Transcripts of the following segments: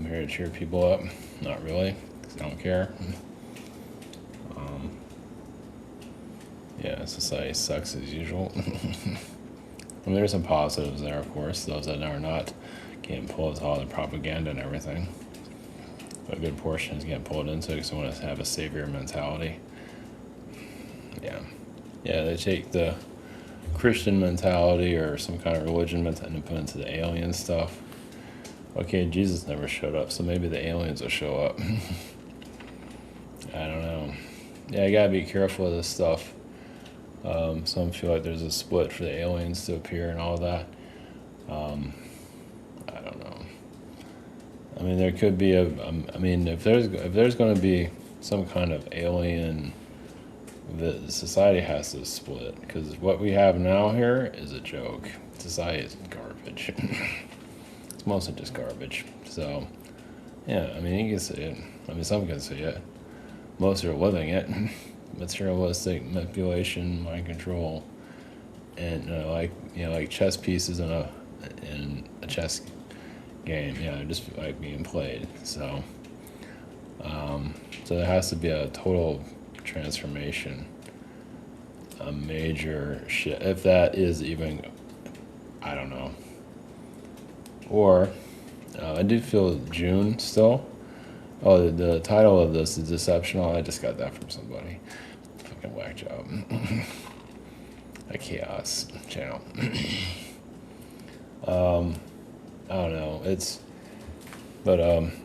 I'm here to cheer people up. Not really, 'cause I don't care. Yeah, society sucks as usual. I mean, there's some positives there, of course. Those that are not getting pulled into all the propaganda and everything. But a good portion is getting pulled into it because they want to have a savior mentality. Yeah. Yeah, they take the Christian mentality or some kind of religion mentality and put into the alien stuff. Okay, Jesus never showed up, so maybe the aliens will show up. I don't know. Yeah, you gotta be careful of this stuff. Some feel like there's a split for the aliens to appear and all that. I don't know. I mean, there could be I mean, if there's going to be some kind of alien, the society has to split, because what we have now here is a joke. Society is garbage. It's mostly just garbage. So, yeah, I mean, you can see it. I mean, some can see it. Most are living it. Materialistic manipulation, mind control, and like chess pieces in a chess game. Yeah, just like being played. So, so there has to be a total transformation, a major shit. If that is even, I don't know. Or I do feel June still. Oh, the title of this is Deceptional. I just got that from somebody. Fucking whack job. A chaos channel. I don't know.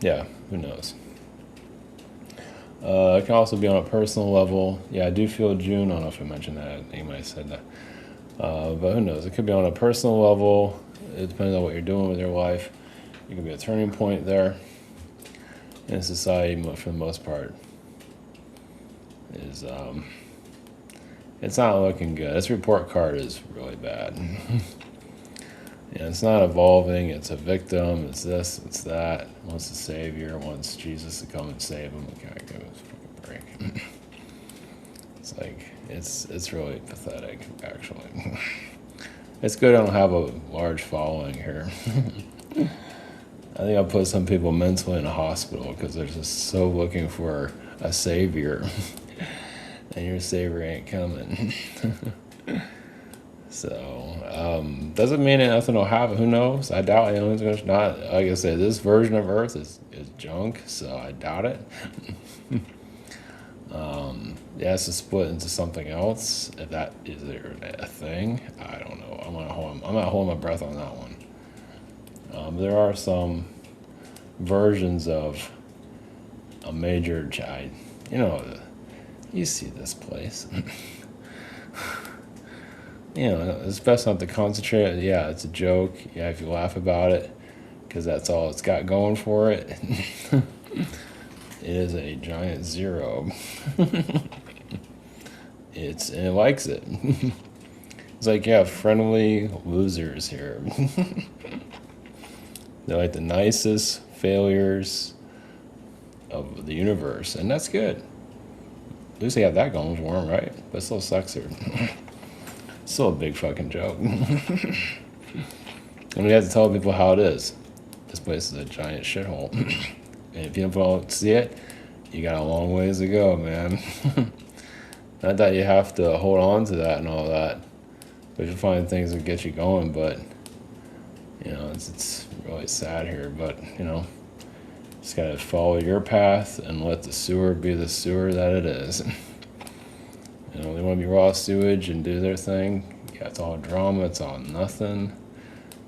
Yeah, who knows? It can also be on a personal level. Yeah, I do feel June. I don't know if I mentioned that. You might have said that. But who knows? It could be on a personal level. It depends on what you're doing with your life. It could be a turning point there in society, for the most part. Is it's not looking good. This report card is really bad. Yeah, it's not evolving. It's a victim. It's this. It's that. Wants a savior. Wants Jesus to come and save him. Okay, give us a fucking break. It's like it's really pathetic, actually. It's good I don't have a large following here. I think I'll put some people mentally in a hospital because they're just so looking for a savior, and your savior ain't coming. So, doesn't mean that nothing will happen. Who knows? I doubt aliens are not. Like I said, this version of Earth is junk, so I doubt it. It has to split into something else. If that is a thing, I don't know. I'm not holding my breath on that one. There are some versions of a major giant. You see this place. It's best not to concentrate. Yeah, it's a joke. Yeah, if you laugh about it, because that's all it's got going for it. It is a giant zero. And it likes it. It's like, yeah, friendly losers here. They're like the nicest failures of the universe, and that's good. At least they have that going for them, right? But it still sucks here. Still a big fucking joke. And we have to tell people how it is. This place is a giant shithole. And if you don't see it, you got a long ways to go, man. Not that you have to hold on to that and all that, but you'll find things that get you going. But it's really sad here. But just gotta follow your path and let the sewer be the sewer that it is. They want to be raw sewage and do their thing. Yeah, it's all drama. It's all nothing.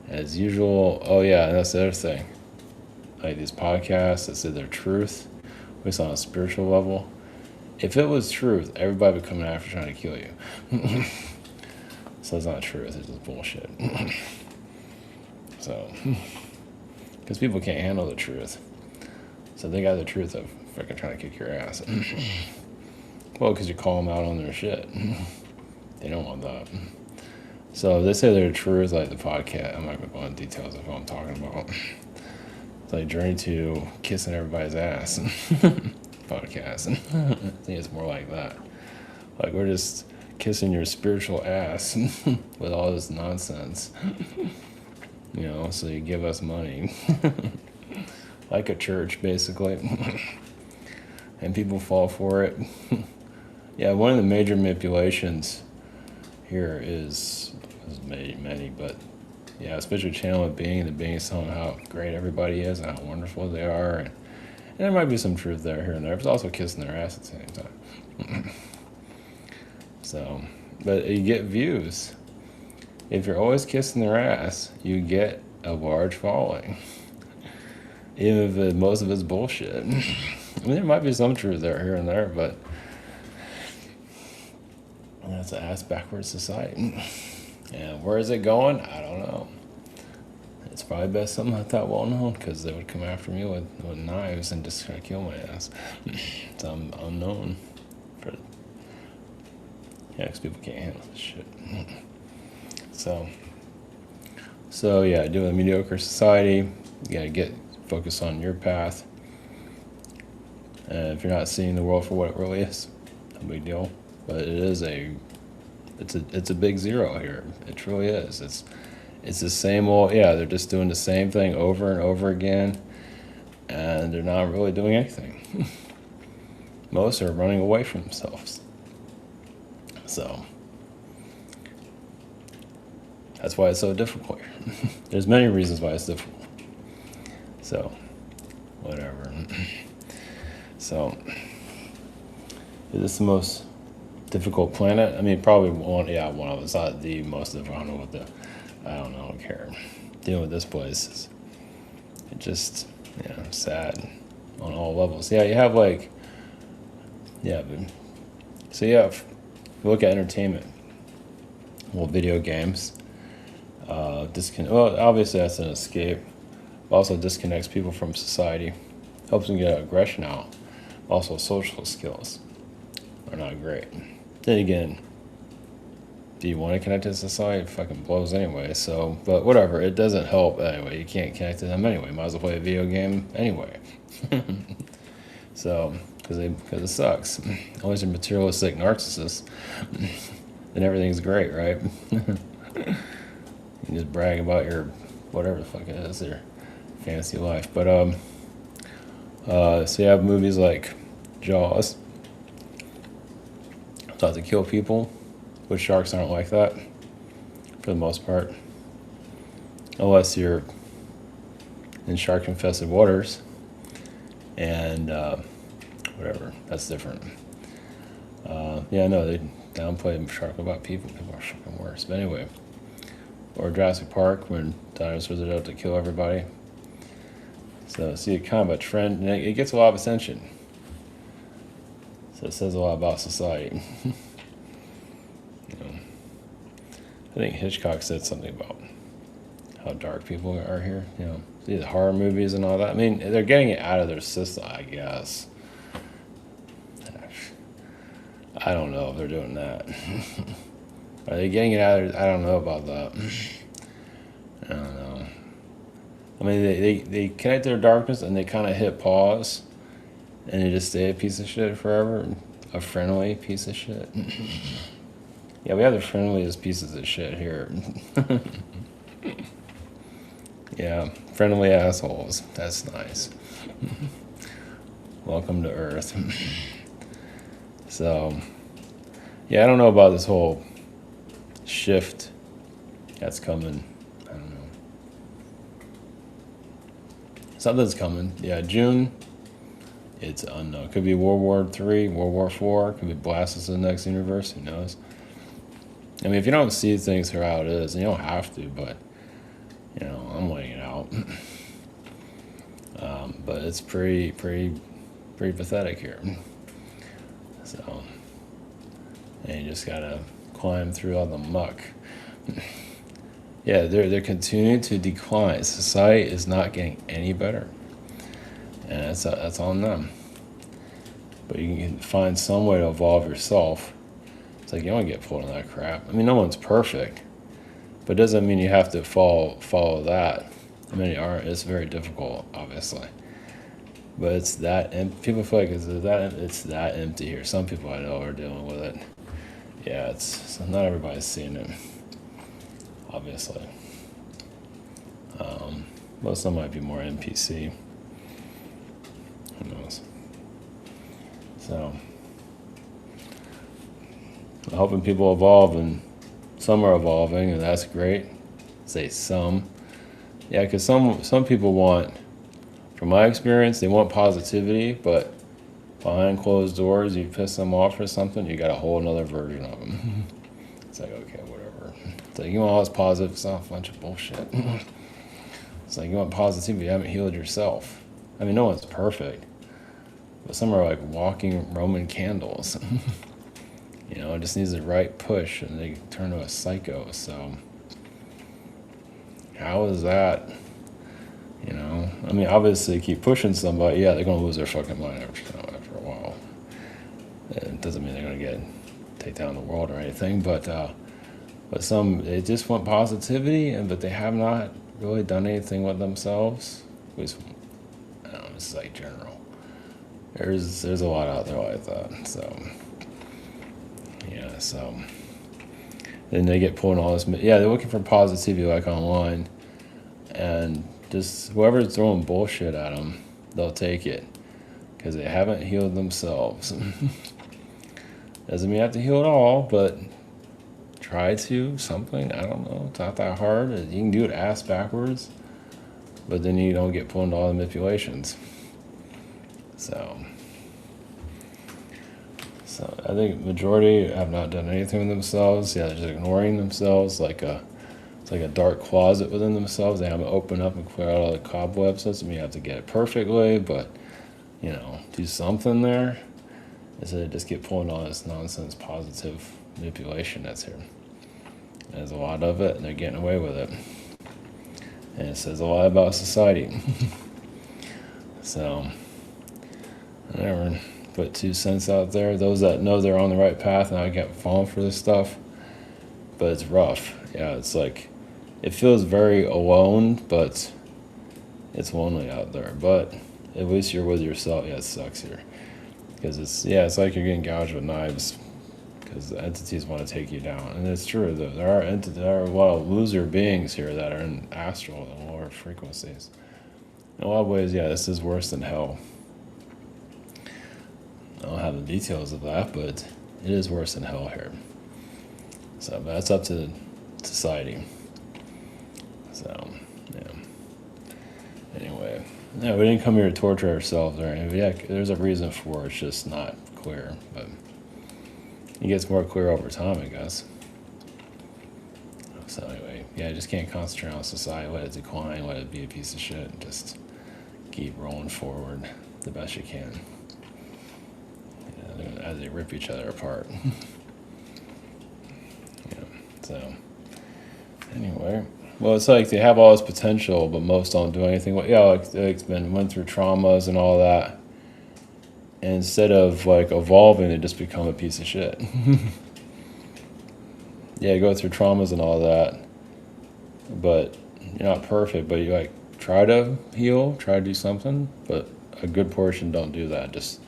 As usual. Oh yeah, and that's the other thing. Like these podcasts that say they're truth, at least on a spiritual level. If it was truth, everybody would come after trying to kill you. So it's not truth. It's just bullshit. So, because people can't handle the truth. So they got the truth of freaking trying to kick your ass. Well, because you call them out on their shit. They don't want that. So if they say they're truth, like the podcast, I'm not going to go into details of what I'm talking about. It's like Journey to Kissing Everybody's Ass podcast. I think it's more like that. Like we're just kissing your spiritual ass with all this nonsense. So you give us money. like a church, basically. And people fall for it. Yeah, one of the major manipulations here is many, but yeah, especially channel of being, the being is telling how great everybody is and how wonderful they are. And there might be some truth there here and there. There's also kissing their ass at the same time. So, but you get views. If you're always kissing their ass, you get a large following. Even if most of it's bullshit. I mean, there might be some truth there here and there, but that's an ass-backwards society. And where is it going? I don't know. It's probably best something not that well known, because they would come after me with knives and just try to kill my ass. So I'm unknown. Yeah, because people can't handle this shit. So yeah, doing a mediocre society, you gotta focus on your path. And if you're not seeing the world for what it really is, no big deal. But it's a big zero here. It truly is. It's the same old, yeah, they're just doing the same thing over and over again, and they're not really doing anything. Most are running away from themselves. So that's why it's so difficult here. There's many reasons why it's difficult. So, whatever. So, is this the most difficult planet? I mean, probably one of them. It's not the most difficult. I don't care. Dealing with this place is just, sad on all levels. Yeah, you have but so if you look at entertainment, video games, obviously that's an escape. Also disconnects people from society, helps them get aggression out. Also social skills are not great. Then again, do you want to connect to society? It fucking blows anyway. So, but whatever, it doesn't help anyway. You can't connect to them anyway. Might as well play a video game anyway. So, because it sucks. Unless you're materialistic narcissists, then everything's great, right? You just brag about your whatever the fuck it is, your fantasy life. But so you have movies like Jaws, thought to kill people, which sharks aren't like that for the most part, unless you're in shark-infested waters, and whatever, that's different. They downplay shark about people. People are fucking worse. But anyway, or Jurassic Park when dinosaurs are out to kill everybody. So see, kind of a trend, and it gets a lot of attention. So it says a lot about society. I think Hitchcock said something about how dark people are here. See the horror movies and all that. I mean, they're getting it out of their system, I guess. I don't know if they're doing that. Are they getting it out of I don't know about that. I don't know. I mean, they connect their darkness and they kind of hit pause, and they just stay a piece of shit forever, a friendly piece of shit. Yeah, we have the friendliest pieces of shit here. Yeah, friendly assholes. That's nice. Welcome to Earth. So, yeah, I don't know about this whole shift that's coming. I don't know. Something's coming. Yeah, June. It's unknown. Could be World War III, World War IV. Could be blast to the next universe. Who knows? I mean, if you don't see things for how it is, and you don't have to, but, I'm laying it out. But it's pretty pathetic here. So, and you just gotta climb through all the muck. Yeah, they're continuing to decline. Society is not getting any better, and that's on them. But you can find some way to evolve yourself. It's like you don't get pulled in that crap. I mean, no one's perfect, but it doesn't mean you have to follow that. I mean, it's very difficult, obviously. But it's that, and people feel like it's that empty here. Some people I know are dealing with it. Yeah, so not everybody's seeing it, obviously. Most of them might be more NPC. Who knows? So, I'm hoping people evolve, and some are evolving, and that's great. Say some. Yeah, because some people want, from my experience, they want positivity, but behind closed doors, you piss them off or something, you got a whole another version of them. It's like, okay, whatever. It's like, you want all this positive stuff, a bunch of bullshit. It's like, you want positivity, you haven't healed yourself. I mean, no one's perfect, but some are like walking Roman candles. You know, it just needs the right push, and they turn to a psycho. So, how is that? You know, I mean, obviously, keep pushing somebody, yeah, they're gonna lose their fucking mind after a while. It doesn't mean they're gonna take down the world or anything, but some, they just want positivity, but they have not really done anything with themselves. At least, I don't know, it's like general. There's a lot out there like that. So yeah, so then they get pulling all this. Yeah, they're looking for positivity like online, and just whoever's throwing bullshit at them, they'll take it because they haven't healed themselves. Doesn't mean you have to heal it all, but try to something. I don't know. It's not that hard. You can do it ass backwards, but then you don't get pulled into all the manipulations. So I think majority have not done anything with themselves. Yeah, they're just ignoring themselves it's like a dark closet within themselves. They haven't opened up and clear out all the cobwebs. Doesn't mean you have to get it perfectly, but you know, do something there instead of just get pulling all this nonsense positive manipulation that's here. There's a lot of it, and they're getting away with it. And it says a lot about society. So, whatever. Put 2 cents out there. Those that know they're on the right path and I get falling for this stuff, but it's rough. Yeah, it's like, it feels very alone, but it's lonely out there. But at least you're with yourself. Yeah, it sucks here. Because it's like you're getting gouged with knives because the entities want to take you down. And it's true, though. There are a lot of loser beings here that are in astral and lower frequencies. In a lot of ways, yeah, this is worse than hell. I don't have the details of that, but it is worse than hell here. So that's up to society. So, yeah. Anyway, yeah, we didn't come here to torture ourselves or anything. Yeah, there's a reason for it. It's just not clear, but it gets more clear over time, I guess. So anyway, yeah, I just can't concentrate on society, let it decline, let it be a piece of shit. Just keep rolling forward the best you can. As they rip each other apart. Yeah, so anyway, well, it's like they have all this potential, but most don't do anything. Yeah, like it's went through traumas and all that, and instead of like evolving, they just become a piece of shit. Yeah, you go through traumas and all that, but you're not perfect. But you like try to heal, try to do something, but a good portion don't do that. Just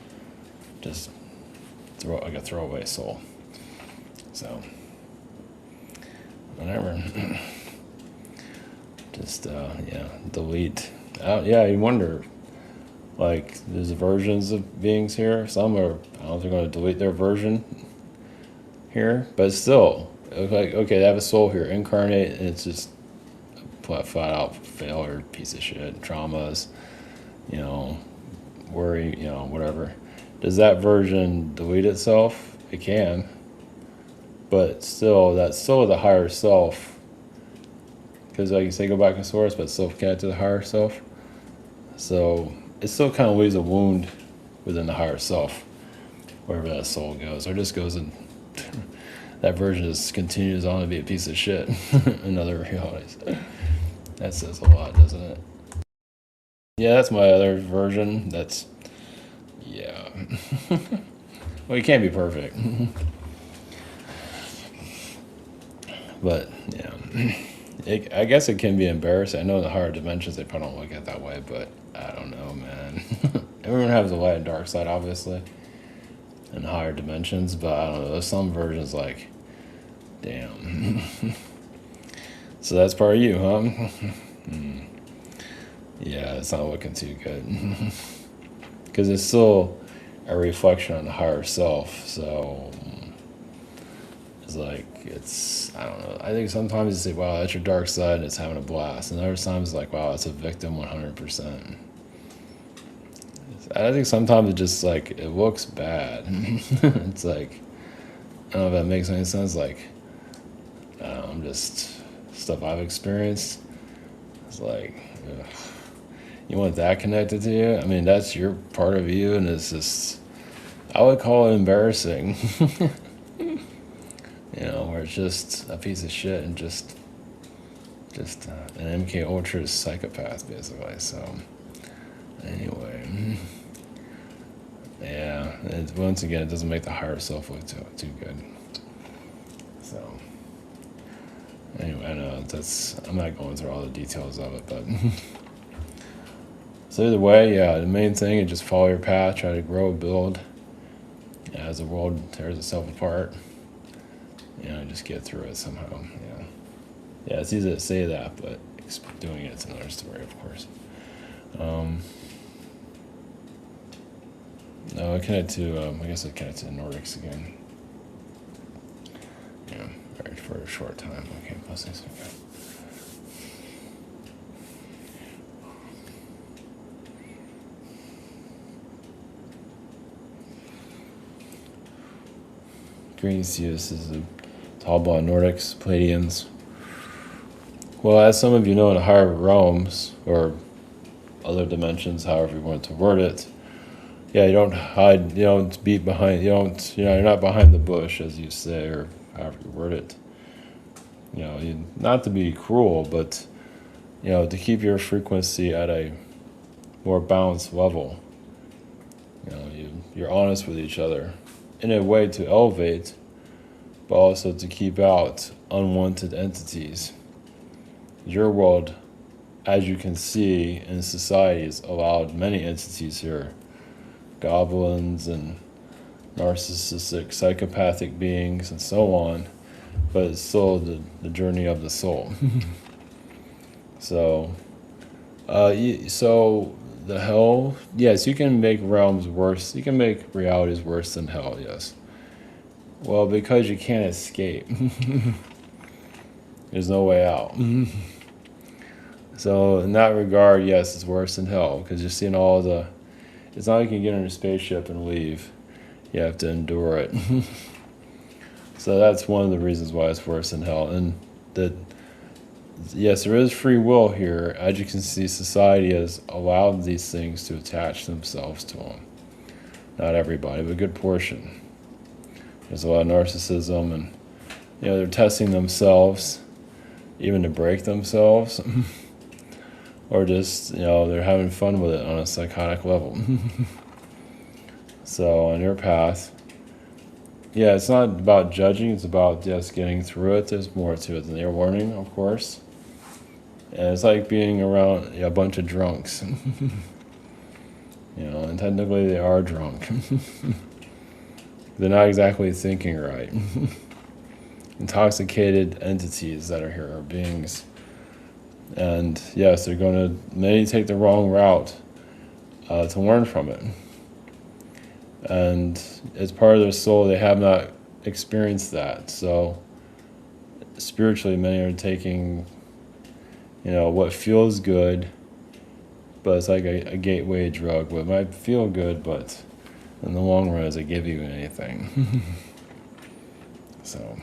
like a throwaway soul. So whatever. Just delete. Yeah, you wonder. Like, there's versions of beings here. Some are, I don't know if they're going to delete their version here, but still, like, okay, they have a soul here, incarnate, and it's just flat out failure, piece of shit, traumas, worry, whatever. Does that version delete itself? It can. But still, that's still the higher self. Because, like you say, go back to source, but still connect to the higher self. So it still kind of leaves a wound within the higher self, wherever that soul goes. Or just goes and that version just continues on to be a piece of shit in other realities. That says a lot, doesn't it? Yeah, that's my other version. That's... yeah. Well, you can't be perfect. But, yeah. I guess it can be embarrassing. I know in the higher dimensions they probably don't look at it that way, but I don't know, man. Everyone has the light and dark side, obviously, in higher dimensions, but I don't know. There's some versions like, damn. So that's part of you, huh? Yeah, it's not looking too good. because it's still a reflection on the higher self. So it's like, I don't know. I think sometimes you say, wow, that's your dark side, and it's having a blast. And other times it's like, wow, it's a victim 100%. I think sometimes it just like, it looks bad. It's like, I don't know if that makes any sense. Like, I don't know, I'm just, stuff I've experienced. It's like, ugh. You want that connected to you? I mean, that's your part of you, and it's just, I would call it embarrassing. Where it's just a piece of shit and just an MK Ultra psychopath, basically. So, anyway, yeah. Once again, it doesn't make the higher self look too good. So, anyway, I know I'm not going through all the details of it, but. So either way, yeah, the main thing is just follow your path, try to grow, build. As the world tears itself apart, just get through it somehow. Yeah, yeah, it's easy to say that, but doing it's another story, of course. No, I connect to. I guess I connect to the Nordics again. Yeah, right, for a short time. Okay, blessings. Okay. Greetings to you. This is the Tall Blonde Nordics, Palladians. Well, as some of you know, in the higher realms, or other dimensions, however you want to word it, yeah, you don't hide, you don't beat behind, you're not behind the bush, as you say, or however you word it. Not to be cruel, but, to keep your frequency at a more balanced level. You're honest with each other in a way to elevate, but also to keep out unwanted entities. Your world, as you can see in society, has allowed many entities here. Goblins and narcissistic, psychopathic beings and so on, but it's still the journey of the soul. So the hell, yes, you can make realms worse. You can make realities worse than hell, yes. Well, because you can't escape. There's no way out. So in that regard, yes, it's worse than hell, because you're seeing it's not like you can get on your spaceship and leave. You have to endure it. So that's one of the reasons why it's worse than hell. And that, yes, there is free will here. As you can see, society has allowed these things to attach themselves to them. Not everybody, but a good portion. There's a lot of narcissism, and they're testing themselves, even to break themselves, or just they're having fun with it on a psychotic level. So on your path, yeah, it's not about judging, it's about just getting through it. There's more to it than you're learning, of course. And it's like being around a bunch of drunks. And technically they are drunk. They're not exactly thinking right. Intoxicated entities that are here, or beings. And yes, many take the wrong route to learn from it. And as part of their soul, they have not experienced that. So spiritually, many are taking, what feels good, but it's like a gateway drug. What might feel good, but in the long run, does it give you anything? So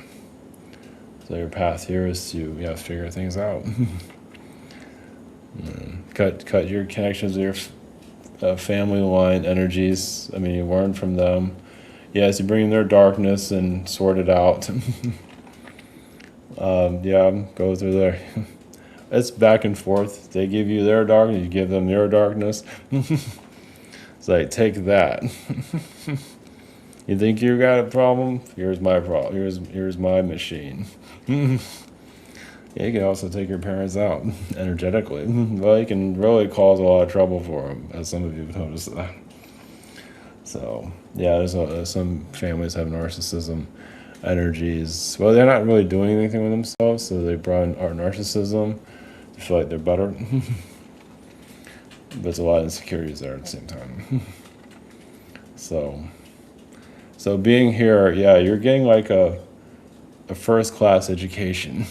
your path here is to figure things out. Cut your connections with your family line energies. I mean, you learn from them. Yes, you bring in their darkness and sort it out. Go through there. It's back and forth. They give you their darkness, you give them their darkness. It's like, take that. You think you got a problem? Here's my problem. Here's my machine. Yeah, you can also take your parents out energetically. Well, you can really cause a lot of trouble for them, as some of you have noticed that. So, yeah, there's some families have narcissism energies. Well, they're not really doing anything with themselves, so they brought in our narcissism to feel like they're better. But there's a lot of insecurities there at the same time. So being here, yeah, you're getting like a first class education.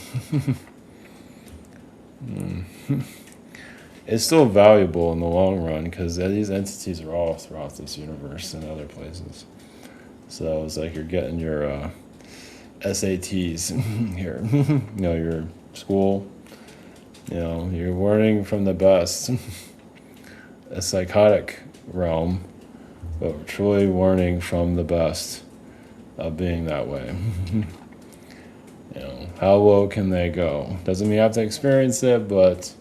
It's still valuable in the long run because these entities are all throughout this universe and other places. So it's like you're getting your SATs here, your school, you're learning from the best. A psychotic realm, but we're truly learning from the best of being that way. How low can they go? Doesn't mean you have to experience it, but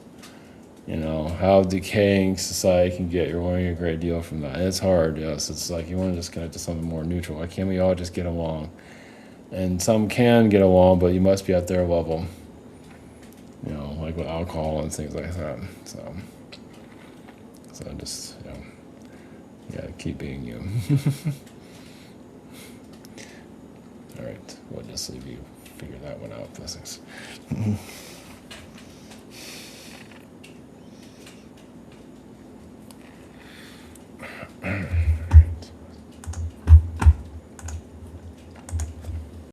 how decaying society can get. You're learning a great deal from that. And it's hard, yes. It's like you want to just connect to something more neutral. Why can't we all just get along? And some can get along, but you must be at their level. Like with alcohol and things like that. So just, you gotta keep being you. All right, we'll just leave you figure that one out, blessings.